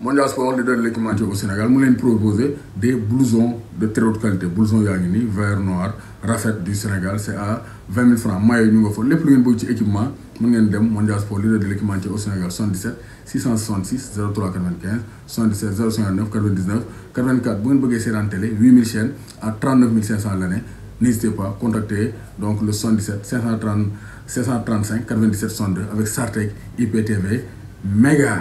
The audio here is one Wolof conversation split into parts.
Mondial Sport, leader de l'équipementier au Sénégal, nous allons proposer des blousons de très haute qualité. Blousons Yagini, vert, noir, Rafet du Sénégal, c'est à 20 000 francs. Maillot, nous avons les plus grands équipements. Nous avons Mondial Sport, leader de l'équipementier au Sénégal, 77 666 03 95, 77 059 99 84. Vous pouvez voir en télé, 8000 chaînes à 39 500 l'année. N'hésitez pas à contacter donc, le 77 535 97 62 avec Sartec IPTV Méga.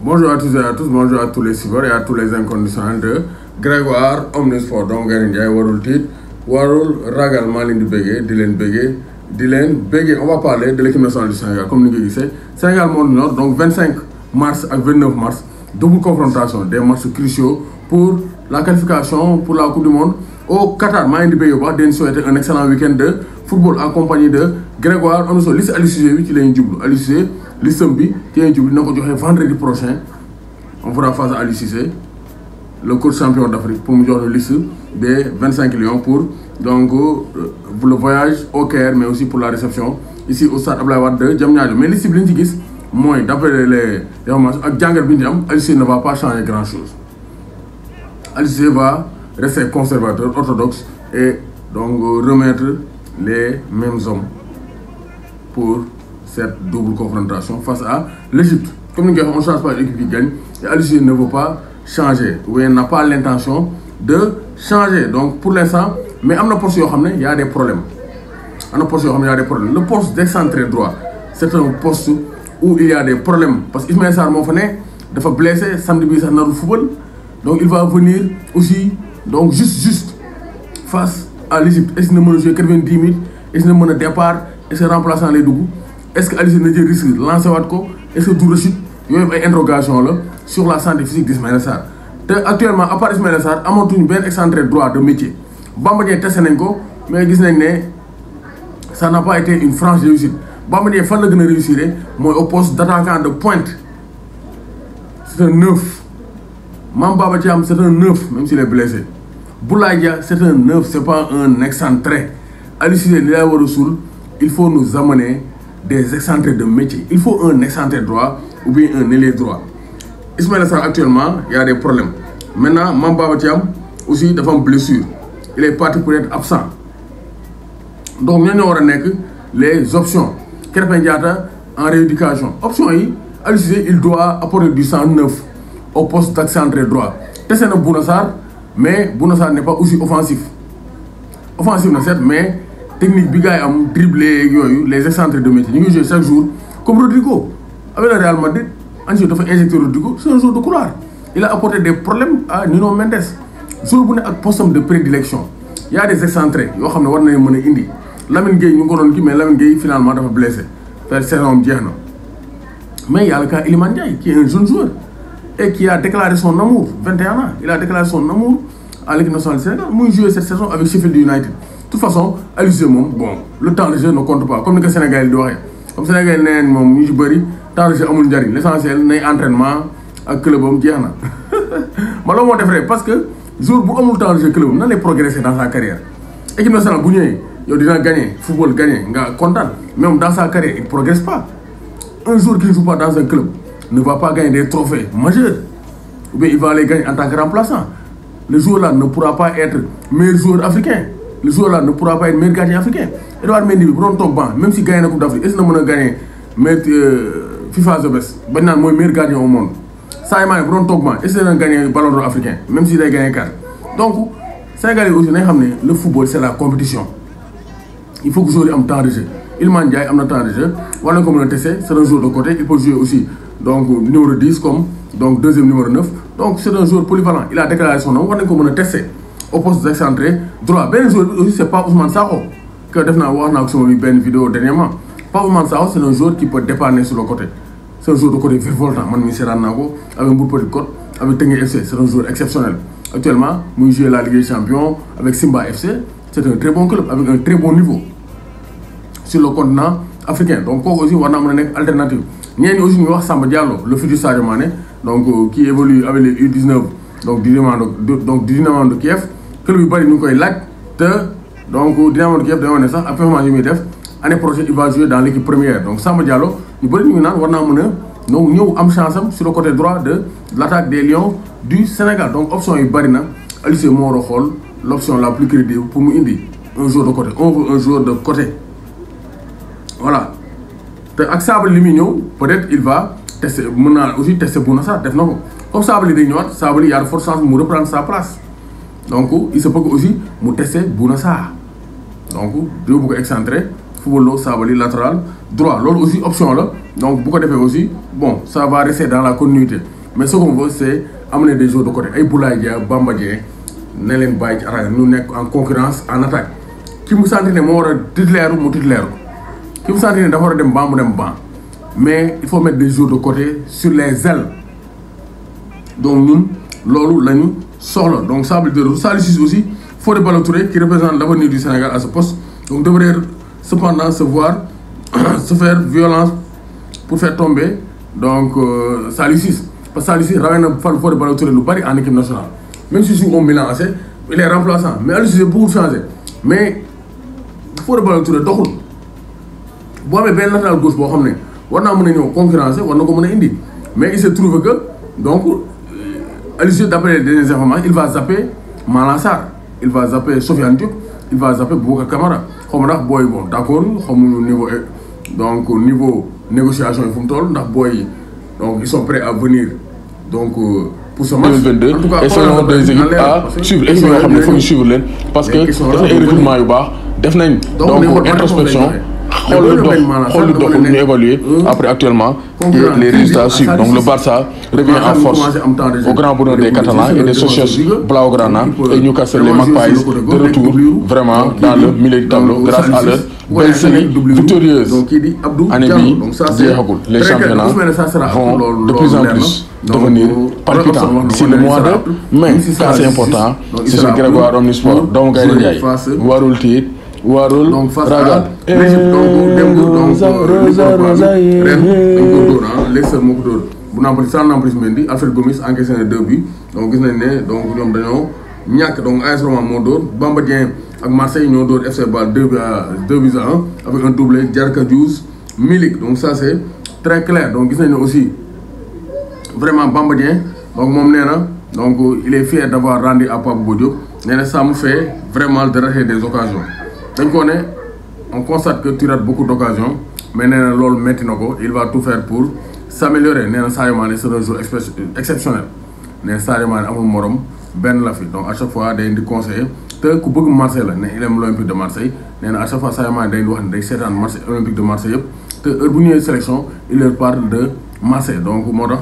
Bonjour à tous et à tous, bonjour à tous les suiveurs et à tous les inconditionnels de Grégoire Omnisport. Donc, Garindiaï, Warul Tit, Warul Ragal Malin du Bégué, Dylan Bégué. On va parler de l'équipe nationale du Sénégal. Comme nous le savons, Sénégal Monde Nord, donc 25 mars à 29 mars, double confrontation, des matchs cruciaux pour la qualification pour la Coupe du Monde au Qatar. Malin du Bégué, on souhaite un excellent week-end de football accompagné de Grégoire Omnisport. Liste Alice qui est un double. Alice Lissambi, qui est un double, vendredi prochain. On fera face à Ali Cissé, le coach champion d'Afrique, pour nous donner une liste des 25 lions pour le voyage au Caire, mais aussi pour la réception ici au stade Abdoulaye Wade de Diamniadio. Mais l'ici, moi, d'après les hommages, Ali Cissé ne va pas changer grand-chose. Ali Cissé va rester conservateur, orthodoxe et donc remettre les mêmes hommes pour cette double confrontation face à l'Égypte. Comme nous avons, on ne change pas l'équipe qui gagne. Et Alice ne veut pas changer. Oui, n'a pas l'intention de changer. Donc pour l'instant, mais il y a des problèmes. Le poste d'excentré droit, c'est un poste où il y a des problèmes. Parce qu'Ismaël Sarr est blessé samedi dans le football. Donc il va venir aussi donc juste face à l'Égypte. Est-ce qu'il ne peut jouer 90 minutes? Est-ce qu'il ne peut départ? Est-ce qu'il remplaçant les Dougou? Est-ce que Alice ne risque de lancer Watko? Est-ce que tout le chute? Il y a une interrogation sur la santé physique d'Ismaël Sarr. Actuellement, à part Ismaël Sarr, il y a une belle excentré droit de métier. Bamba Dieng testé nañ ko mais gis nañ ne ça n'a pas été une franche réussite. Bamba Dieng fan la gën a réussir mooy au poste d'attaquant de pointe. C'est un 9. Mame Baba Thiam c'est un 9 même s'il est blessé. Boulaye Dia c'est un 9, c'est pas un excentré. Alice Cissé li lay war a suul, il faut nous amener des excentrés de métier. Il faut un excentré droit ou bien un ailier droit. Ismaël Sarr actuellement, il y a des problèmes. Maintenant, Mame Baba Thiam aussi il a une blessure. Il est parti pour être absent. Donc, nous avons les options. Krépin Diatta en rééducation. Option I, il doit apporter du 109 au poste d'excentré droit. C'est un Bouna Sarr, mais Bouna Sarr n'est pas aussi offensif. Offensif, mais technique biga am dribbler les excentrés de métier. Nous jouons chaque jour comme Rodrigo. Avec le Real Madrid, Ange a injecté Rodrigo, c'est un joueur de couloir. Il a apporté des problèmes à Nuno Mendes. Jour bu ne ak poste de prédilection. Il y a des excentrés yoo xam ne war nañu mën a indi. Lamine Gueye ñu ngi ko doon kii mais Lamine Gueye finalement dafa blessé. Faire saison jeex na. Mais il y a le cas Iliman Ndiaye qui est un jeune joueur et qui a déclaré son amour 21 ans. Il a déclaré son amour à l'équipe nationale du Sénégal. Muy jouer cette saison avec Sheffield United. De toute façon, Aliou Cissé moom bon le temps de jeu ne compte pas comme ni ko Sénégal di waxee. Comme Sénégal nee nañ moom ñu ci bëri temps de jeu amul njariñ. L'essentiel nay entraînement ak club am jeex na. Ma loolu moo def rek parce que jour bu amul temps de jeu club nan lay progresser dans sa carrière. Équipe nationale bu ñëwee yow dina gagner football gagner nga kontaan même dans sa carrière il ne progresse pas. Un joueur qui ne joue pas dans un club ne va pas gagner des trophées majeurs ou bien il va les gagner en tant que remplaçant. Le joueur là ne pourra pas être meilleur joueur africain. Le joueur là ne pourra pas être meilleur gardien africain. Edouard Mendy bi bu doon toog banc même si gagné la Coupe d'Afrique est-ce que na mën a gagner meilleur FIFA The Best bañ naan mooy meilleur gardien au monde. Sadio Mané bu doon toog banc est-ce que dina gagner ballon d'or africain même si day gagner 4. Donc Sénégalais aussi nañ xam ne le football c'est la compétition. Il faut que le joueur ait un temps de jeu. Iliman Ndiaye a un temps de jeu. Voilà comment on tester, c'est un joueur de côté. Il peut jouer aussi donc numéro 10 comme donc deuxième numéro 9. Donc c'est un joueur polyvalent. Il a déclaré son nom. Voilà comment on tester au poste d'excentré droit. Ben joueur aussi c'est pas Ousmane Sakho que Defna Warna sur une vidéo dernièrement. Pas Ousmane Sakho, c'est un joueur qui peut dépanner sur le côté. C'est un joueur de côté virevoltant. Man Miseran Nago avec un bout de petite côte avec Tengue FC. C'est un joueur exceptionnel. Actuellement, il joue la Ligue des Champions avec Simba FC. C'est un très bon club avec un très bon niveau sur le continent africain. Donc, aussi, on a une alternative. Nous avons aussi Samba Diallo, le futur Sadio Mané, donc, qui évolue avec les U19 donc, Dynamo de Kiev. Que le Bari nous lac donc Dynamo de Kiev, après l'année prochaine, il va jouer dans l'équipe première. Donc, Samba Diallo, nous avons donc ñëw am chance am sur le côté droit de l'attaque des Lions du Sénégal. Donc option yi bari na Aliou Cissé moo war a xool l'option la plus crédible pour mu indi un joueur de côté. On veut un joueur de côté, voilà. te ak Sabaly li muy ñëw peut-être il va tester, mën naa aussi tester Bouna Sarr, def na ko comme Sabaly day ñëwaat, Sabaly y a de fortes chances mu reprendre sa place. Donc il se peut que aussi mu tester Bouna Sarr, donc yóbbu ko excentré football Sabaly latéral droit, loolu aussi option la. Donc bu ko defee aussi bon ça va rester dans la continuité, mais ce qu'on veut c'est amener des joueurs de côté ay Boulaye Dia, Bamba Dieng ne leen bàyyi ci attaque ñu nekk en concurrence en attaque. ki mu sentir ne moo war a titulaire mu titulaire ko, ki mu sentir ne dafa war a dem banc mu dem banc, mais il faut mettre des joueurs de côté sur les ailes. Donc ñun loolu la ñu soxla. Donc Sabaly de Saliou Ciss aussi, Fodé Ballo-Touré qui représente l'avenir du Sénégal à ce poste, donc devrait cependant se voir se faire violence pour faire tomber donc Saliou Ciss, parce que Saliou Ciss rawee na Fodé Ballo-Touré lu bari en équipe nationale, même si suñu Milan AC il est remplaçant, mais Aliou Cissé bëggul changer. Mais Fodé Ballo-Touré doxul, boo amee benn latéral gauche boo xam ne war naa mën a ñëw concurrencer, war na ko mën a indi, mais il se trouve que donc Aliou Cissé d'après les dernières informations il va zapper Malang Sarr, il va zapper Sofiane Diop, il va zapper Boubacar Kamara. xaw ma ndax booy bon d'accord xamuñu niveau donc niveau négociation yi fu mu toll, ndax booy donc ils sont prêts à venir donc pour ce match 2022 et selon des équipes à suivre équipe yoo xam ne foog ñu suivre leen parce que def na ay recrutement yu baax def nañ donc introspection xool lu dox xool lu doxul ñu évaluer après actuellement les résultats suivent. Donc le Barça revient en force au grand bonheur des Catalans et des socios blaugrana, et Newcastle les Magpies de retour vraiment dans le milieu du tableau grâce à leur belle série victorieuse. Année bi jeexagul, les championnats vont de plus en plus devenir palpitants d'ici le mois de mai. Ça c'est important, c'est ce Grégoire Omnisport doomu Gaynde Njaay warul tiit warul ragal Leicester moo ko dóor bu Nampalys sans Nampalys Mendy, Alfred Gomis encaissé na 2 buts. Donc gis nañ ne donc ñoom dañoo ñàkk. Donc AS Roma moo dóor, Bamba Dieng ak Marseille ñoo dóor FC Bâle 2 buts à 1 avec un doublé Djarka Diouf Milik. Donc ça c'est très clair. Donc gis nañ ne aussi vraiment Bamba Dieng donc moom nee na donc il est fier d'avoir rendu à Pape Bouba Diop. Nee na ça me fait vraiment de rater des occasions. dañ ko ne on constate que tu rates beaucoup d'occasions, mais nee na loolu metti na ko, il va tout faire pour s'améliorer. Nee na Sadio Mané c'est un joueur exceptionnel. Nee na Sadio Mané amul morom benn la fi, donc à chaque fois day indi conseiller te ku bëgg Marseille la, ne il aime l'Olympique de Marseille. Nee na à chaque fois Sadio Mané day wax ne day seetaan Marseille Olympique de Marseille yëpp te heure bu ñëwee sélection il leur parle de Marseille. Donc moo tax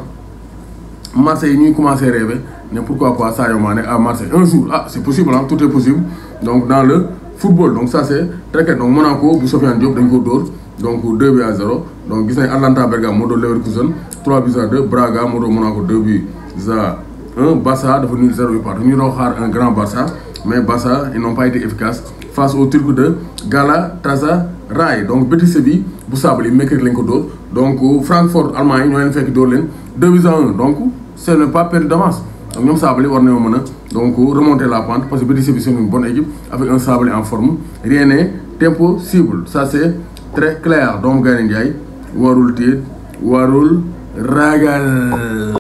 Marseille ñuy commencer rêver ne pourquoi pas Sadio Mané à Marseille un jour. Ah c'est possible, hein, tout est possible donc dans le football. Donc ça c'est très clair. Donc Monaco bu Sofiane Diop dañ ko dóor donc 2 buts à 0. Donc gis nañ Atalanta Bergame moo dóor Leverkusen 3 buts à 2. Braga moo dóor Monaco 2 buts à 1. Barça dafa nul 0 buts partout. Ñu doon xaar un grand Barça, mais Barça ils n'ont pas été efficaces face aux Turcs de Galatasaray. Donc Betis Séville bu Sabaly mercredi lañ ko dóor. Donc Francfort Allemagne ñoo leen fekk dóor leen 2 buts à 1. Donc ce n'est pas perdu d'avance. Donc ñoom Sabaly war nañoo mën a donc remonter la pente parce que Betis Séville c'est une bonne équipe avec un Sabaly en forme. Rien n'est impossible, ça c'est très clair. Donc Gaynde Njaay warul tiit warul ragal.